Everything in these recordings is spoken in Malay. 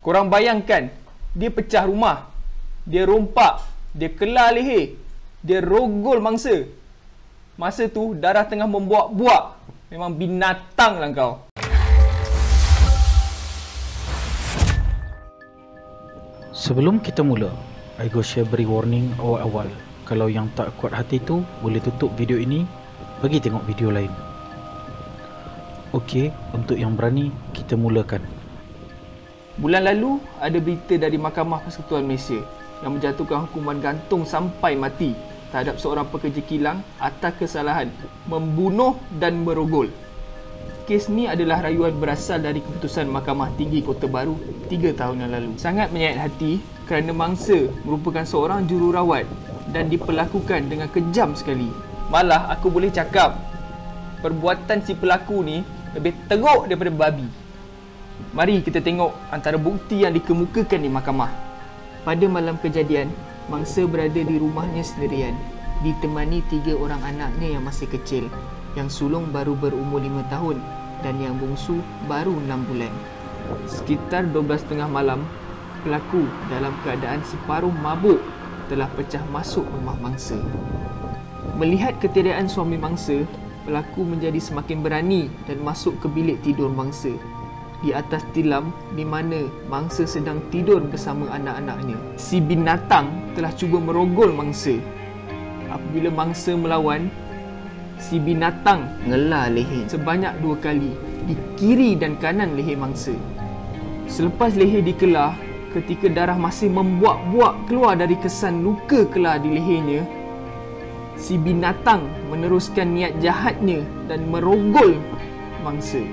Korang bayangkan, dia pecah rumah, dia rompak, dia kelar leher, dia rogol mangsa. Masa tu darah tengah membuak-buak. Memang binatang lah kau. Sebelum kita mula, I go share beri warning awal-awal. Kalau yang tak kuat hati tu, boleh tutup video ini, pergi tengok video lain. Okey, untuk yang berani, kita mulakan. Bulan lalu, ada berita dari Mahkamah Persekutuan Malaysia yang menjatuhkan hukuman gantung sampai mati terhadap seorang pekerja kilang atas kesalahan membunuh dan merogol. Kes ni adalah rayuan berasal dari keputusan Mahkamah Tinggi Kota Baru 3 tahun yang lalu. Sangat menyayat hati kerana mangsa merupakan seorang jururawat dan diperlakukan dengan kejam sekali. Malah aku boleh cakap, perbuatan si pelaku ni lebih teruk daripada babi. Mari kita tengok antara bukti yang dikemukakan di mahkamah. Pada malam kejadian, mangsa berada di rumahnya sendirian, ditemani 3 orang anaknya yang masih kecil, yang sulung baru berumur 5 tahun dan yang bongsu baru 6 bulan. Sekitar 12:30 malam, pelaku dalam keadaan separuh mabuk telah pecah masuk rumah mangsa. Melihat ketiadaan suami mangsa, pelaku menjadi semakin berani dan masuk ke bilik tidur mangsa di atas tilam di mana mangsa sedang tidur bersama anak-anaknya. Si binatang telah cuba merogol mangsa. Apabila mangsa melawan, si binatang ngelar leher sebanyak 2 kali di kiri dan kanan leher mangsa. Selepas leher dikelar, ketika darah masih membuak-buak keluar dari kesan luka kelar di lehernya, si binatang meneruskan niat jahatnya dan merogol mangsa.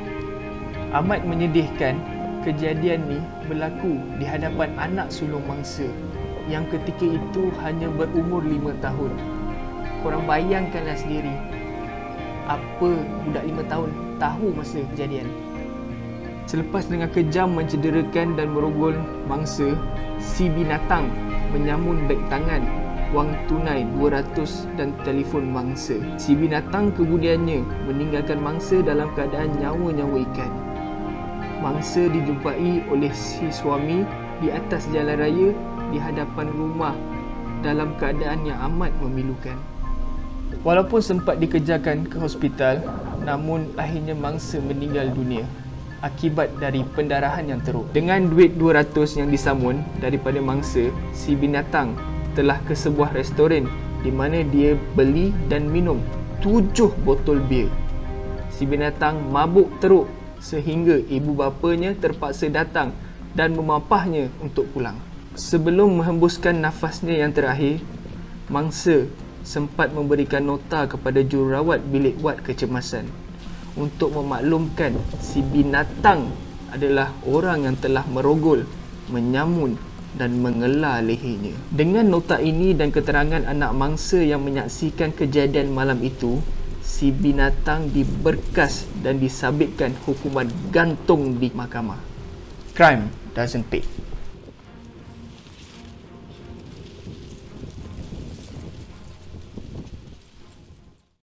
Amat menyedihkan, kejadian ni berlaku di hadapan anak sulung mangsa yang ketika itu hanya berumur 5 tahun. Korang bayangkanlah sendiri, apa budak 5 tahun tahu masa kejadian. Selepas dengan kejam mencederakan dan merogol mangsa, si binatang menyamun beg tangan, wang tunai 200 dan telefon mangsa. Si binatang kemudiannya meninggalkan mangsa dalam keadaan nyawa-nyawa ikan. Mangsa dijumpai oleh si suami di atas jalan raya di hadapan rumah dalam keadaan yang amat memilukan. Walaupun sempat dikejarkan ke hospital, namun akhirnya mangsa meninggal dunia akibat dari pendarahan yang teruk. Dengan duit 200 yang disamun daripada mangsa, si binatang telah ke sebuah restoran di mana dia beli dan minum 7 botol bir. Si binatang mabuk teruk sehingga ibu bapanya terpaksa datang dan memapahnya untuk pulang. Sebelum menghembuskan nafasnya yang terakhir, mangsa sempat memberikan nota kepada jururawat bilik wad kecemasan untuk memaklumkan si binatang adalah orang yang telah merogol, menyamun dan mengelar lehernya. Dengan nota ini dan keterangan anak mangsa yang menyaksikan kejadian malam itu, si binatang diberkas dan disabitkan hukuman gantung di mahkamah. Crime doesn't pay.